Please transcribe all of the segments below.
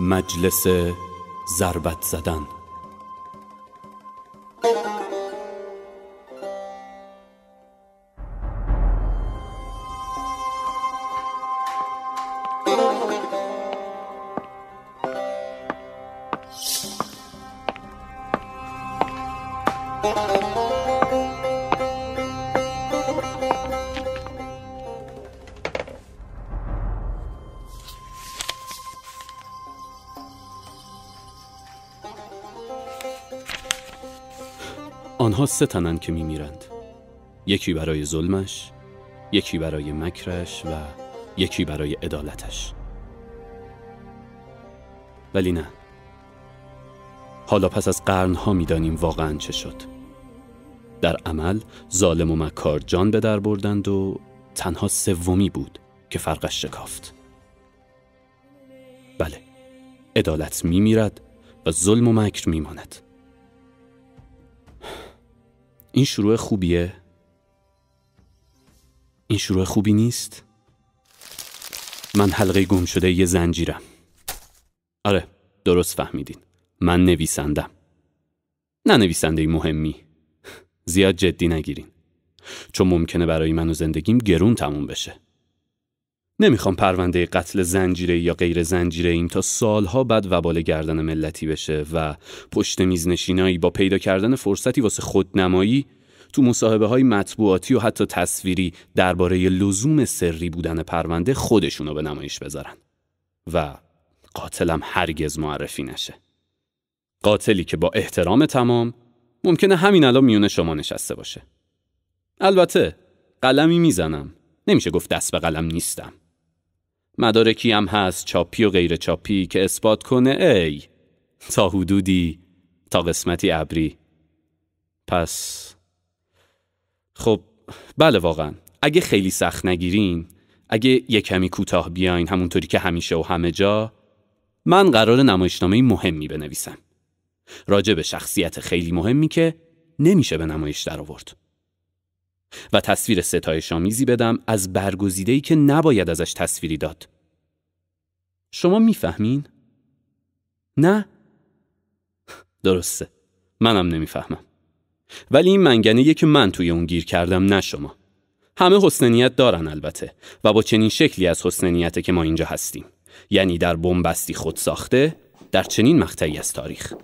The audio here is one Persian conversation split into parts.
مجلس ضربت زدن. آنها 3 تنند که میمیرند، یکی برای ظلمش، یکی برای مکرش و یکی برای عدالتش. ولی نه، حالا پس از قرنها میدانیم واقعا چه شد. در عمل ظالم و مکار جان به در بردند و تنها 3 بود که فرقش شکافت. بله، عدالت میمیرد و ظلم و مکر میماند. این شروع خوبیه؟ این شروع خوبی نیست؟ من حلقه گم شده یه زنجیرم. آره، درست فهمیدین، من نویسندم. نه نویسنده مهمی، زیاد جدی نگیرین، چون ممکنه برای من و زندگیم گرون تموم بشه. نمیخوام پرونده قتل زنجیره یا غیر زنجیره این تا سالها بعد وبال گردن ملتی بشه و پشت میز نشینایی با پیدا کردن فرصتی واسه خودنمایی تو مصاحبه های مطبوعاتی و حتی تصویری درباره لزوم سری بودن پرونده خودشونو به نمایش بذارن و قاتلم هرگز معرفی نشه. قاتلی که با احترام تمام ممکنه همین الان میونه شما نشسته باشه. البته قلمی میزنم، نمیشه گفت دست به قلم نیستم. مدارکی هم هست، چاپی و غیر چاپی، که اثبات کنه ای تا حدودی، تا قسمتی ابری. پس خب بله، واقعا اگه خیلی سخت نگیرین، اگه یه کمی کوتاه بیاین همونطوری که همیشه و همه جا، من قرار نمایشنامه مهمی بنویسم راجع به شخصیت خیلی مهمی که نمیشه به نمایش در آورد و تصویر ستایش‌آمیزی بدم از برگزیده‌ای که نباید ازش تصویری داد. شما میفهمین؟ نه؟ درسته، منم نمیفهمم. ولی این منگنه‌ایه که من توی اون گیر کردم، نه شما. همه حسن نیت دارن البته، و با چنین شکلی از حسن نیته که ما اینجا هستیم، یعنی در بن‌بستی خود ساخته در چنین مقطعی از تاریخ.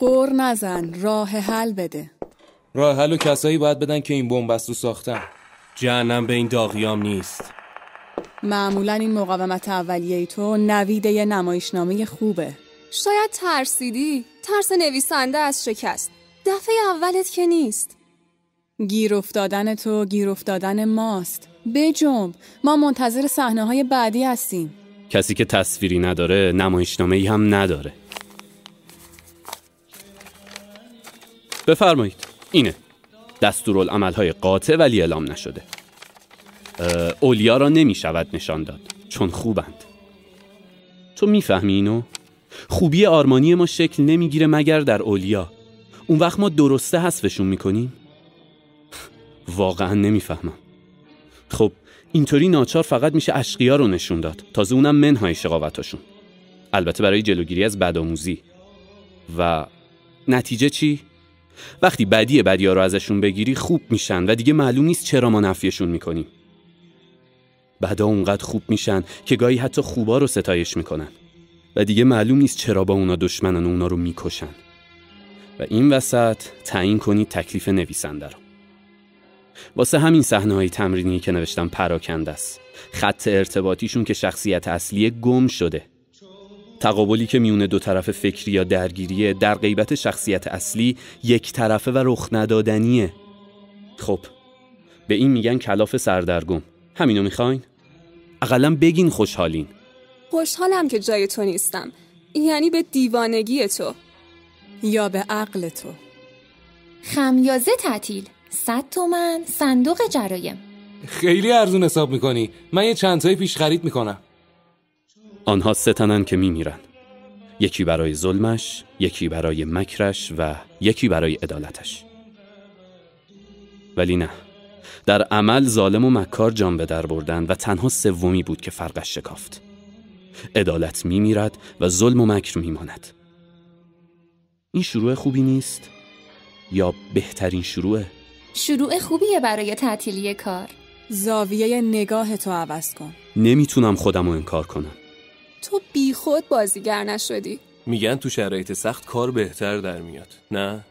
قر نزن، راه حل بده. راه حلو کسایی باید بدن که این بن‌بست رو ساختن. جهنم به این داغیام نیست. معمولا این مقاومت اولیه تو نوید یه نمایشنامه خوبه. شاید ترسیدی، ترس نویسنده از شکست. دفعه اولت که نیست. گیر افتادن تو گیر افتادن ماست. بجنب، ما منتظر صحنه‌های بعدی هستیم. کسی که تصویری نداره نمایشنامه‌ای هم نداره. بفرمایید، اینه دستورالعمل‌های قاطع ولی اعلام نشده. اولیا را نمی‌شود نشان داد چون خوبند. تو میفهمی اینو؟ خوبی آرمانی ما شکل نمیگیره مگر در اولیا. اون وقت ما درسته حذفشون میکنیم؟ واقعا نمیفهمم. خب اینطوری ناچار فقط میشه اشقیا رو نشون داد، تازه اونم منهای شقاوتاشون، البته برای جلوگیری از بدآموزی. و نتیجه چی؟ وقتی بدیا رو ازشون بگیری خوب میشن و دیگه معلوم نیست چرا ما نفیشون میکنیم. بدا اونقدر خوب میشن که گاهی حتی خوبا رو ستایش میکنن و دیگه معلوم نیست چرا با اونا دشمنن و اونا رو میکشن. و این وسط تعیین کنید تکلیف نویسنده رو. واسه همین صحنه‌های تمرینی که نوشتم پراکنده است. خط ارتباطیشون که شخصیت اصلی گم شده. تقابلی که میونه 2 طرف فکری یا درگیریه در غیبت شخصیت اصلی یک طرفه و رخ ندادنیه. خب به این میگن کلاف سردرگم. همینو میخواین؟ اقلا بگین خوشحالین. خوشحالم که جای تو نیستم، یعنی به دیوانگی تو یا به عقل تو. خمیازه تعطیل، 100 تومن صندوق جرایم. خیلی ارزون حساب میکنی، من یه چند تایی پیش خرید میکنم. آنها 3 تنند که میمیرن، یکی برای ظلمش، یکی برای مکرش و یکی برای عدالتش. ولی نه، در عمل ظالم و مکار جان به در بردن و تنها سومی بود که فرقش شکافت. عدالت میمیرد و ظلم و مکر میماند. این شروع خوبی نیست؟ یا بهترین شروعه؟ شروع خوبیه برای تعطیلی کار. زاویه نگاه تو عوض کن. نمیتونم خودم رو انکار کنم. تو بی خود بازیگر نشدی. میگن تو شرایط سخت کار بهتر در میاد، نه؟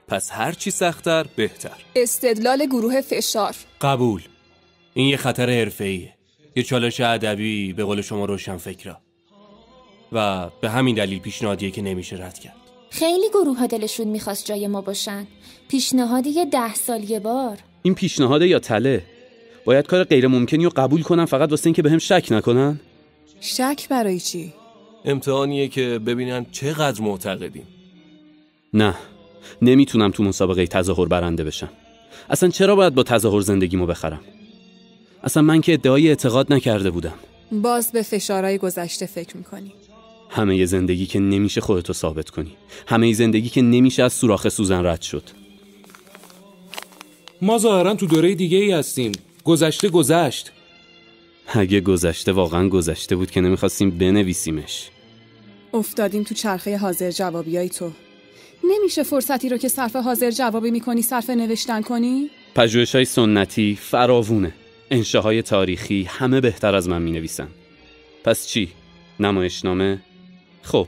پس هر چی سخت‌تر بهتر. استدلال گروه فشار. قبول. این یه خطر حرفه‌ایه. یه چالش ادبی به قول شما روشن فکرا. و به همین دلیل پیشنهادیه که نمیشه رد کرد. خیلی گروه ها دلشون میخواست جای ما باشن. پیشنهادی 10 سال یه بار. این پیشنهاده یا تله؟ باید کار غیر ممکنی رو قبول کنم فقط واسه این که بهم شک نکنن؟ شک برای چی؟ امتحانیه که ببینن چقدر معتقدیم. نه، نمیتونم تو مسابقه تظاهر برنده بشم. اصلا چرا باید با تظاهر زندگیمو بخرم؟ اصلا من که ادعای اعتقاد نکرده بودم. باز به فشارهای گذشته فکر میکنی. همه ی زندگی که نمیشه خودتو ثابت کنی. همه ی زندگی که نمیشه از سوراخ سوزن رد شد. ما ظاهرا تو دوره دیگه ای هستیم. گذشته گذشت. اگه گذشته واقعا گذشته بود که نمیخواستیم بنویسیمش. افتادیم تو چرخه حاضر جوابیای تو. نمیشه فرصتی رو که صرف حاضر جوابی میکنی صرف نوشتن کنی؟ پژوهش‌های سنتی فراوونه. انشاهای تاریخی همه بهتر از من مینویسن. پس چی؟ نمایشنامه؟ خب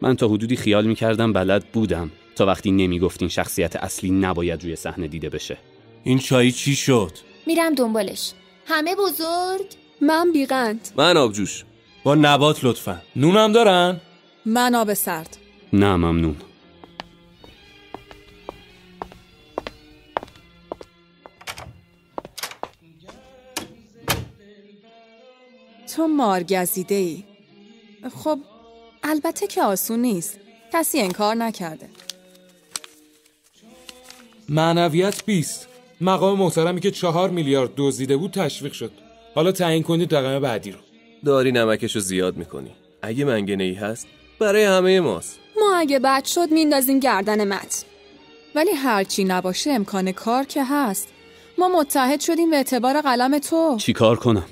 من تا حدودی خیال میکردم بلد بودم تا وقتی نمیگفتین شخصیت اصلی نباید روی صحنه دیده بشه. این چایی چی شد؟ میرم دنبالش. همه بزرگ؟ من بیقند. من آبجوش. با نبات لطفا. نونم دارن؟ من آب سرد. نه ممنون. تو مارگزیده ای. خب البته که آسون نیست. کسی انکار نکرده. معنویت 20. مقام محترمی که 4 میلیارد دزدیده بود تشویق شد. حالا تعیین کنید رقم بعدی رو. داری نمکشو زیاد میکنی. اگه منگنه‌ای هست برای همه ماست. ما اگه بد شد میندازیم گردن مت. ولی هرچی نباشه امکان کار که هست. ما متحد شدیم به اعتبار قلم تو. چی کار کنم؟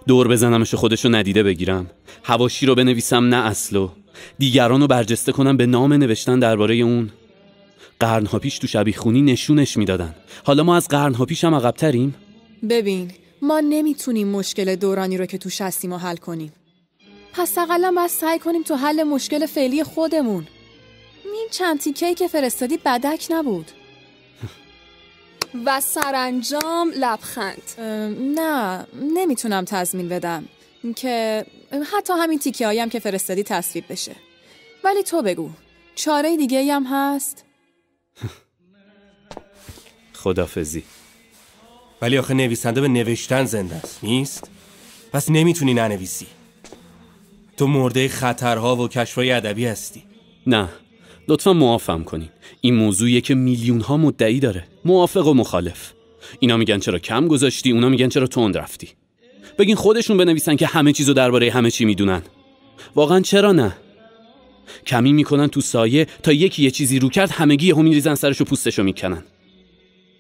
دور بزنمش و خودشو ندیده بگیرم؟ حواشی رو بنویسم نه اصلو؟ دیگران رو برجسته کنم به نام نوشتن درباره اون؟ قرنها پیش تو شبیخونی نشونش میدادن. حالا ما از قرنها پیش هم عقب‌تریم؟ ببین ما نمیتونیم مشکل دورانی رو که توش هستیم و حل کنیم. پس اقلا باید سعی کنیم تو حل مشکل فعلی خودمون. این چند تیکه‌ای که فرستادی بدک نبود. و سرانجام لبخند. نه نمیتونم تضمین بدم که حتی همین تیکه‌هایی هم که فرستادی تصویب بشه. ولی تو بگو چاره دیگه‌ای هم هست؟ خدافظی. ولی آخه نویسنده به نوشتن زنده است، نیست؟ پس نمیتونی ننویسی. تو مرده خطرها و کشفای ادبی هستی. نه لطفا معافم کنین. این موضوعیه که میلیون ها مدعی داره، موافق و مخالف. اینا میگن چرا کم گذاشتی، اونا میگن چرا تند رفتی. بگین خودشون بنویسن که همه چیزو درباره همه چی میدونن. واقعا چرا نه؟ کمی میکنن تو سایه تا یکی یه چیزی رو کرد همگی یهو میریزن سرشو پوستشو میکنن.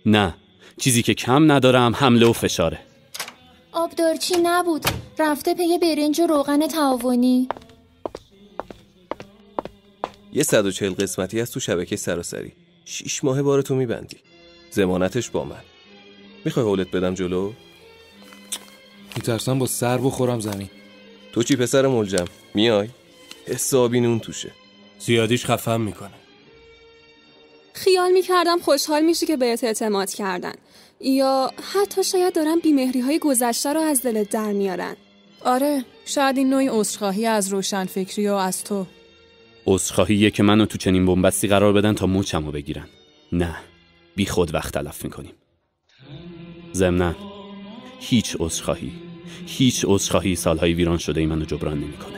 نه، چیزی که کم ندارم حمله و فشاره. آبدارچی نبود، رفته پی برنج و روغن تعاونی. یه 140 قسمتی از تو شبکه سراسری. 6 ماه بارتو میبندی. ضمانتش با من. میخوای حولت بدم جلو؟ میترسم با سر بخورم زمین. تو چی پسر ملجم؟ میای؟ حسابی نون توشه. زیادیش خفم میکنه. خیال میکردم خوشحال میشی که بهت اعتماد کردن، یا حتی شاید دارن بیمهری‌های گذشته رو از دلت در میارن. آره شاید این نوعی عذرخواهی از روشنفکری و از تو. عذرخواهیه که منو تو چنین بنبستی قرار بدن تا مچمو بگیرن. نه، بی خود وقت تلف میکنیم. ضمناً هیچ عذرخواهی سالهای ویران شده ای منو جبران نمیکنه.